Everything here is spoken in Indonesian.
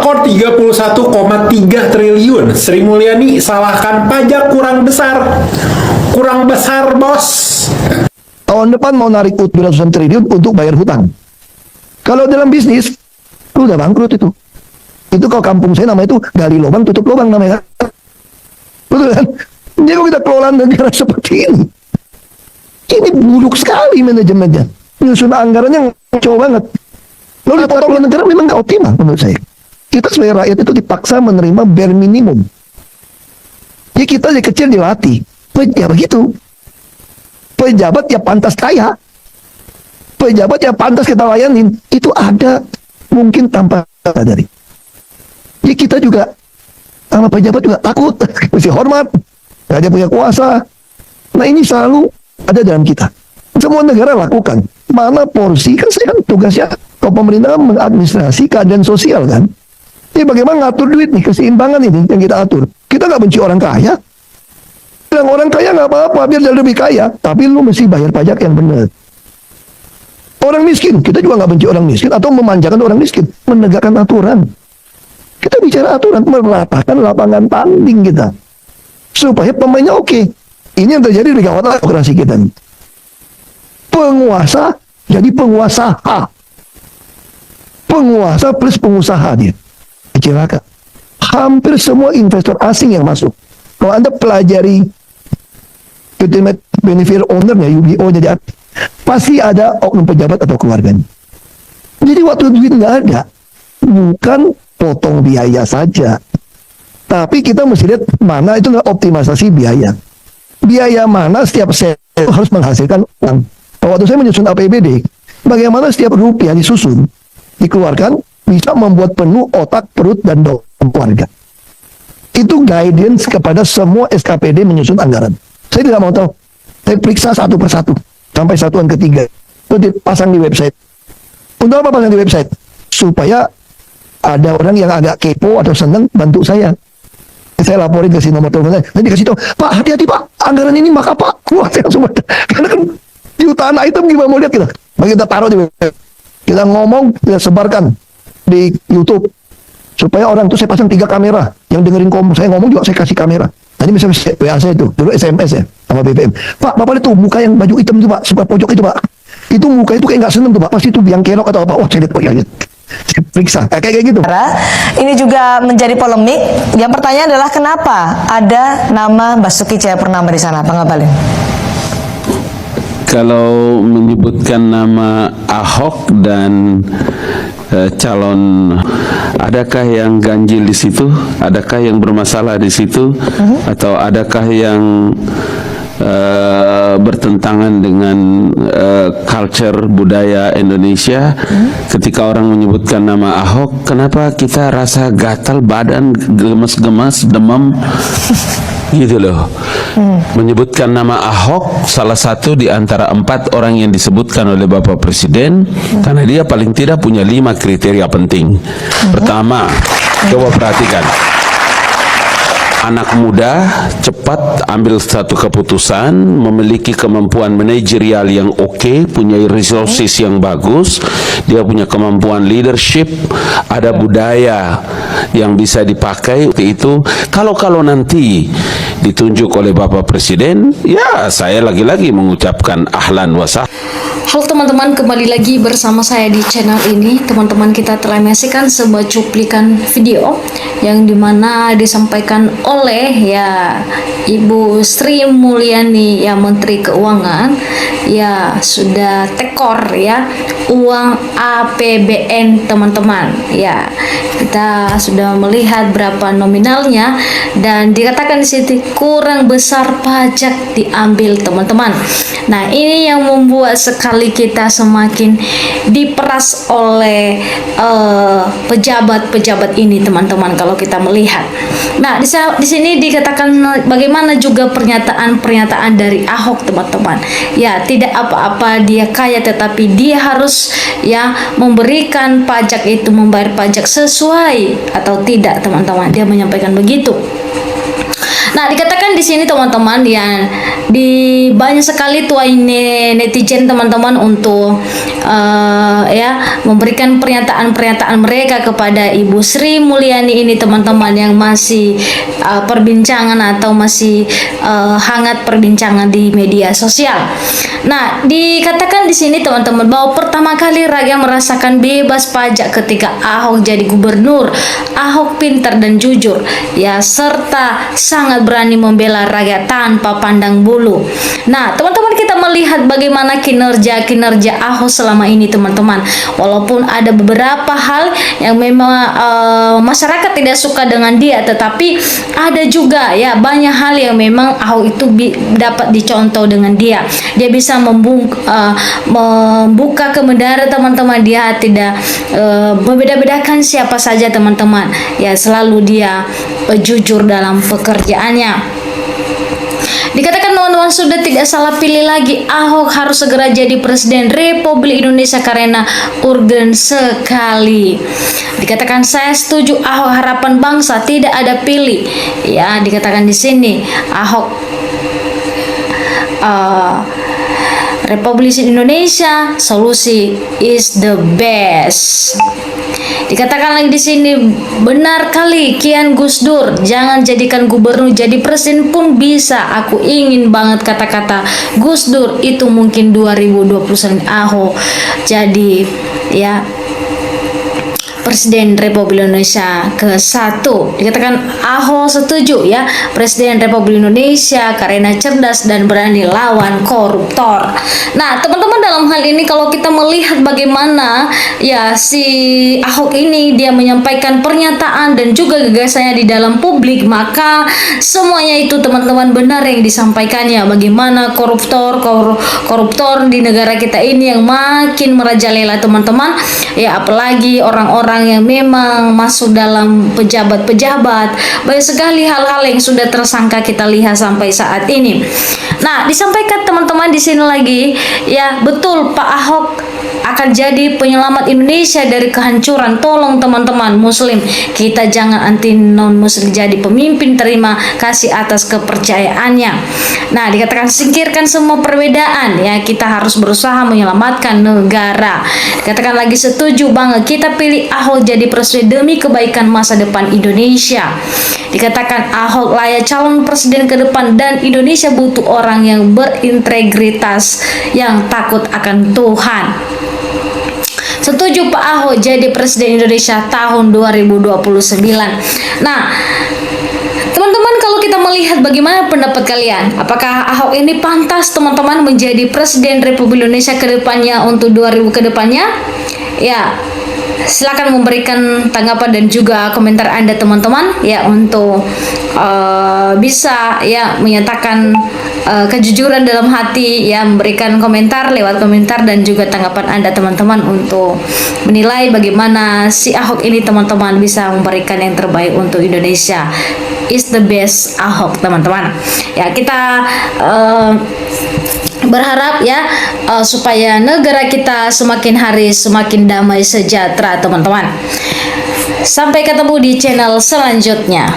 rekor 31,3 triliun. Sri Mulyani salahkan pajak kurang besar. Kurang besar, bos. Tahun depan mau narik ratusan triliun untuk bayar hutang. Kalau dalam bisnis, lu udah bangkrut itu. Itu kalau kampung saya namanya itu gali lubang tutup lubang namanya. Betul kan? Jadi kalau kita kelola negara seperti ini buruk sekali manajemennya. Nyusun anggarannya ngaco banget. Lalu dipotong negara memang nggak optimal menurut saya. Kita sebagai rakyat itu dipaksa menerima bare minimum. Ya kita dari kecil dilatih. Ya begitu. Pejabat ya pantas kaya. Pejabat ya pantas kita layanin. Itu ada mungkin tanpa sadari. Ya kita juga sama pejabat juga takut. Mesti hormat. Gak ada punya kuasa. Nah ini selalu ada dalam kita. Semua negara lakukan. Mana porsi, kan saya kan tugasnya kalau pemerintah mengadministrasi keadaan sosial kan. Ini bagaimana ngatur duit nih, keseimbangan ini yang kita atur. Kita nggak benci orang kaya. Bilang orang kaya nggak apa-apa, biar dia lebih kaya. Tapi lu mesti bayar pajak yang benar. Orang miskin, kita juga nggak benci orang miskin atau memanjakan orang miskin. Menegakkan aturan. Kita bicara aturan, meratakan lapangan tanding kita. Supaya pemainnya oke. Ini yang terjadi di kawasan demokrasi kita nih. Penguasa jadi penguasa H. Penguasa plus pengusaha dia. Celaka. Hampir semua investor asing yang masuk. Kalau Anda pelajari Ultimate Beneficiary Owner-nya, UBO, jadi pasti ada oknum pejabat atau keluarganya. Jadi waktu duit nggak ada, bukan potong biaya saja. Tapi kita mesti lihat mana itu nggak optimalisasi biaya. Biaya mana setiap sektor harus menghasilkan uang. Waktu saya menyusun APBD, bagaimana setiap rupiah disusun, dikeluarkan, bisa membuat penuh otak, perut, dan keluarga. Itu guidance kepada semua SKPD menyusun anggaran. Saya tidak mau tahu. Saya periksa satu persatu, sampai satuan ketiga. Itu dipasang di website. Untuk apa pasang di website? Supaya ada orang yang agak kepo atau senang bantu saya. Saya laporin ke si nomor telepon saya. Nanti kasih tahu, Pak, hati-hati Pak, anggaran ini maka Pak. Wah, saya langsung karena kan jutaan item gimana mau lihat kita. Bagi kita taruh di website. Kita ngomong, kita sebarkan di YouTube. Supaya orang itu saya pasang 3 kamera. Yang dengerin saya ngomong juga saya kasih kamera. Tadi misalnya WA saya itu, dulu SMS ya, sama BBM. Pak, Bapak itu muka yang baju hitam itu Pak, sebelah pojok itu Pak. Itu muka itu kayak nggak seneng tuh Pak. Pasti itu biang kerok atau apa. Wah, saya lihat, oh ya, saya periksa. Kayak gitu. Ini juga menjadi polemik. Yang pertanyaan adalah kenapa ada nama Basuki Cahayapurnama di sana, Pak Ngabalin? Kalau menyebutkan nama Ahok dan calon, adakah yang ganjil di situ? Adakah yang bermasalah di situ? Atau adakah yang bertentangan dengan culture budaya Indonesia? Ketika orang menyebutkan nama Ahok, kenapa kita rasa gatal badan, gemes-gemes, demam? Gitu loh. Menyebutkan nama Ahok salah satu di antara 4 orang yang disebutkan oleh Bapak Presiden, karena dia paling tidak punya 5 kriteria penting. Pertama, coba perhatikan, anak muda, cepat ambil satu keputusan, memiliki kemampuan manajerial yang oke, punya resources yang bagus, dia punya kemampuan leadership, ada budaya yang bisa dipakai. Itu kalau nanti ditunjuk oleh Bapak Presiden, ya saya lagi-lagi mengucapkan ahlan wa sahlan. Halo teman-teman, kembali lagi bersama saya di channel ini. Teman-teman, kita telah menyaksikan sebuah cuplikan video yang dimana disampaikan oleh ya Ibu Sri Mulyani, ya Menteri Keuangan, ya sudah tekor ya uang APBN teman-teman. Ya, kita sudah melihat berapa nominalnya dan dikatakan di situ kurang besar pajak diambil teman-teman. Nah, ini yang membuat sekali kita semakin diperas oleh pejabat-pejabat ini teman-teman kalau kita melihat. Nah, di sini dikatakan bagaimana juga pernyataan-pernyataan dari Ahok teman-teman. Ya, tidak apa-apa dia kaya, tetapi dia harus ya memberikan pajak itu, membayar pajak sesuai atau tidak teman-teman. Dia menyampaikan begitu. Nah, dikatakan di sini teman-teman yang banyak sekali tuai netizen teman-teman untuk ya memberikan pernyataan-pernyataan mereka kepada Ibu Sri Mulyani ini teman-teman, yang masih perbincangan atau masih hangat perbincangan di media sosial. Nah, dikatakan di sini teman-teman bahwa pertama kali rakyat merasakan bebas pajak ketika Ahok jadi gubernur. Ahok pintar dan jujur, ya, serta sangat berani membela rakyat tanpa pandang bulu. Nah, teman-teman, kita melihat bagaimana kinerja Ahok selama ini teman-teman. Walaupun ada beberapa hal yang memang masyarakat tidak suka dengan dia, tetapi ada juga ya banyak hal yang memang Ahok itu dapat dicontoh dengan dia. Dia bisa membuka kebenaran teman-teman. Dia tidak membeda-bedakan siapa saja teman-teman. Ya, selalu dia jujur dalam pekerjaannya. Dikatakan teman-teman sudah tidak salah pilih lagi, Ahok harus segera jadi Presiden Republik Indonesia karena urgen sekali. Dikatakan saya setuju, Ahok harapan bangsa, tidak ada pilih. Ya, dikatakan di sini Ahok Republik Indonesia solusi is the best. Dikatakan lagi di sini, benar kali Kian Gus Dur, jangan jadikan gubernur, jadi presiden pun bisa. Aku ingin banget kata-kata Gus Dur itu mungkin 2029 Ahok jadi ya Presiden Republik Indonesia ke-1. Dikatakan Ahok setuju ya Presiden Republik Indonesia karena cerdas dan berani lawan koruptor. Nah, teman-teman, dalam hal ini kalau kita melihat bagaimana ya si Ahok ini dia menyampaikan pernyataan dan juga gagasannya di dalam publik, maka semuanya itu teman-teman benar yang disampaikannya. Bagaimana koruptor di negara kita ini yang makin merajalela teman-teman. Ya, apalagi orang-orang yang memang masuk dalam pejabat-pejabat. Banyak sekali hal-hal yang sudah tersangka kita lihat sampai saat ini. Nah, disampaikan teman-teman di sini lagi, ya betul Pak Ahok akan jadi penyelamat Indonesia dari kehancuran. Tolong teman-teman Muslim, kita jangan anti non Muslim jadi pemimpin, terima kasih atas kepercayaannya. Nah, dikatakan singkirkan semua perbedaan, ya kita harus berusaha menyelamatkan negara. Dikatakan lagi setuju banget, kita pilih Ahok jadi presiden demi kebaikan masa depan Indonesia. Dikatakan Ahok layak calon presiden ke depan dan Indonesia butuh orang yang berintegritas, yang takut akan Tuhan. Setuju Pak Ahok jadi Presiden Indonesia tahun 2029. Nah, teman-teman, kalau kita melihat bagaimana pendapat kalian, apakah Ahok ini pantas teman-teman menjadi Presiden Republik Indonesia ke depannya untuk 2000 ke depannya? Ya, silakan memberikan tanggapan dan juga komentar Anda teman-teman ya, untuk bisa ya menyatakan kejujuran dalam hati, ya memberikan komentar lewat komentar dan juga tanggapan Anda teman-teman untuk menilai bagaimana si Ahok ini teman-teman bisa memberikan yang terbaik untuk Indonesia. Is the best Ahok teman-teman. Ya, kita berharap ya supaya negara kita semakin hari semakin damai sejahtera teman-teman. Sampai ketemu di channel selanjutnya.